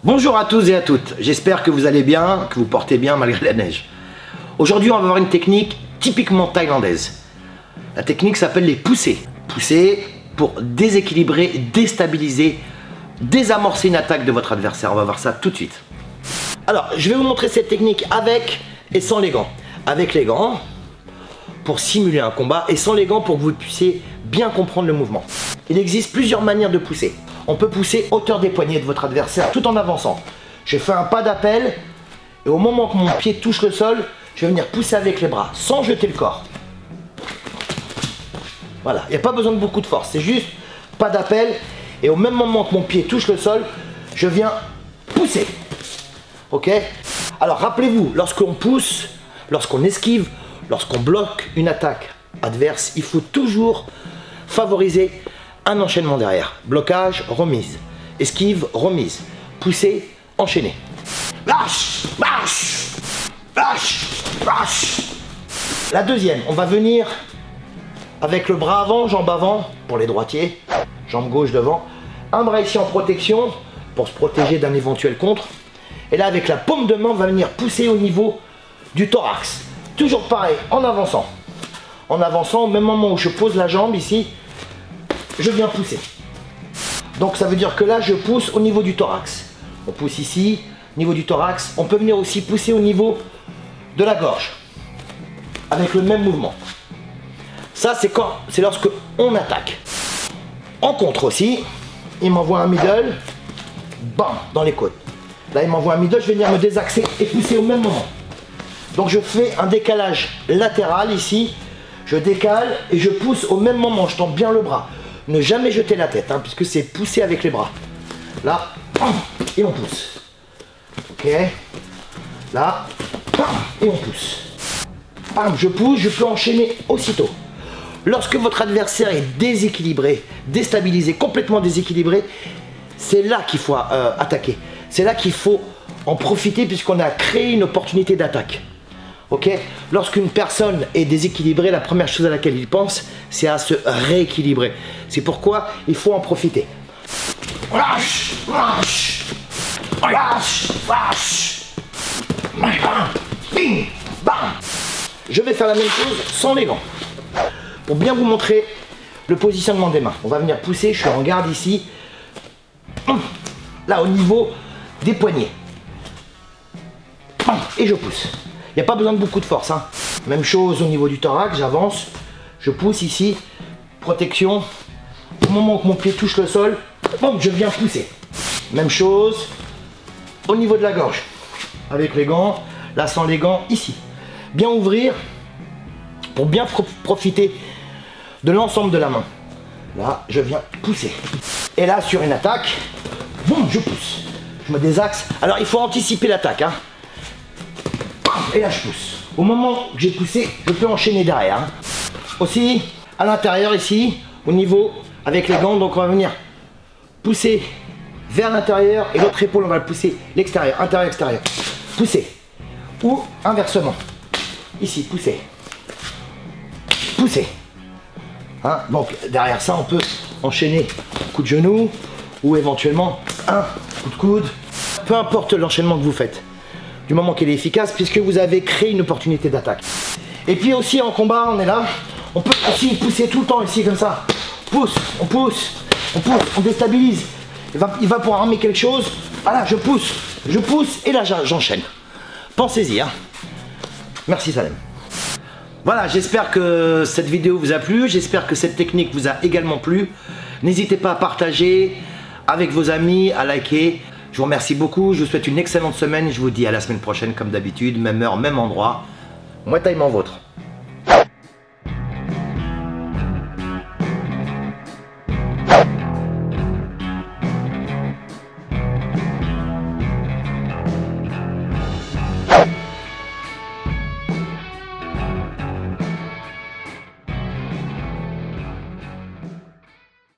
Bonjour à tous et à toutes, j'espère que vous allez bien, que vous portez bien malgré la neige. Aujourd'hui on va voir une technique typiquement thaïlandaise. La technique s'appelle les poussées. Poussées pour déséquilibrer, déstabiliser, désamorcer une attaque de votre adversaire. On va voir ça tout de suite. Alors je vais vous montrer cette technique avec et sans les gants. Avec les gants pour simuler un combat et sans les gants pour que vous puissiez bien comprendre le mouvement. Il existe plusieurs manières de pousser. On peut pousser hauteur des poignets de votre adversaire tout en avançant. Je fais un pas d'appel et au moment que mon pied touche le sol, je vais venir pousser avec les bras sans jeter le corps. Voilà, il n'y a pas besoin de beaucoup de force, c'est juste pas d'appel et au même moment que mon pied touche le sol, je viens pousser. Ok? Alors rappelez-vous, lorsqu'on pousse, lorsqu'on esquive, lorsqu'on bloque une attaque adverse, il faut toujours favoriser un enchaînement derrière. Blocage, remise. Esquive, remise. Pousser, enchaîner. Lâche, lâche, lâche, lâche. La deuxième, on va venir avec le bras avant, jambe avant pour les droitiers, jambe gauche devant. Un bras ici en protection pour se protéger d'un éventuel contre. Et là avec la paume de main, on va venir pousser au niveau du thorax. Toujours pareil, en avançant. En avançant, au même moment où je pose la jambe ici, je viens pousser. Donc ça veut dire que là je pousse au niveau du thorax. On pousse ici, au niveau du thorax. On peut venir aussi pousser au niveau de la gorge. Avec le même mouvement. Ça c'est lorsque on attaque. En contre aussi, il m'envoie un middle, bam, dans les côtes. Là il m'envoie un middle, je vais venir me désaxer et pousser au même moment. Donc je fais un décalage latéral ici. Je décale et je pousse au même moment, je tends bien le bras. Ne jamais jeter la tête, hein, puisque c'est pousser avec les bras. Là, et on pousse. Ok. Là, et on pousse. Je pousse, je peux enchaîner aussitôt. Lorsque votre adversaire est déséquilibré, déstabilisé, complètement déséquilibré, c'est là qu'il faut attaquer. C'est là qu'il faut en profiter puisqu'on a créé une opportunité d'attaque. Ok? Lorsqu'une personne est déséquilibrée, la première chose à laquelle il pense, c'est à se rééquilibrer. C'est pourquoi il faut en profiter. Lâche, lâche, lâche, lâche. Bing, bam. Je vais faire la même chose sans les gants. Pour bien vous montrer le positionnement des mains. On va venir pousser, je suis en garde ici. Là, au niveau des poignets. Et je pousse. Il n'y a pas besoin de beaucoup de force. Hein. Même chose au niveau du thorax, j'avance, je pousse ici, protection. Au moment où mon pied touche le sol, bon, je viens pousser. Même chose au niveau de la gorge. Avec les gants, là sans les gants, ici. Bien ouvrir pour bien profiter de l'ensemble de la main. Là, je viens pousser. Et là, sur une attaque, boum, je pousse. Je me désaxe. Alors, il faut anticiper l'attaque. Hein. Et là je pousse. Au moment que j'ai poussé, je peux enchaîner derrière. Hein. Aussi, à l'intérieur ici, au niveau, avec les gants, donc on va venir pousser vers l'intérieur et l'autre épaule, on va le pousser l'extérieur, intérieur, extérieur. Pousser. Ou inversement. Ici, pousser. Pousser. Hein. Donc derrière ça, on peut enchaîner coup de genou ou éventuellement un coup de coude. Peu importe l'enchaînement que vous faites. Du moment qu'elle est efficace, puisque vous avez créé une opportunité d'attaque. Et puis aussi en combat, on est là, on peut aussi pousser tout le temps ici comme ça. Pousse, on pousse, on pousse, on déstabilise. Il va pour armer quelque chose. Voilà, je pousse et là j'enchaîne. Pensez-y. Hein. Merci Salem. Voilà, j'espère que cette vidéo vous a plu, j'espère que cette technique vous a également plu. N'hésitez pas à partager avec vos amis, à liker. Je vous remercie beaucoup, je vous souhaite une excellente semaine. Je vous dis à la semaine prochaine comme d'habitude, même heure, même endroit. Muay Thai m'en vôtre.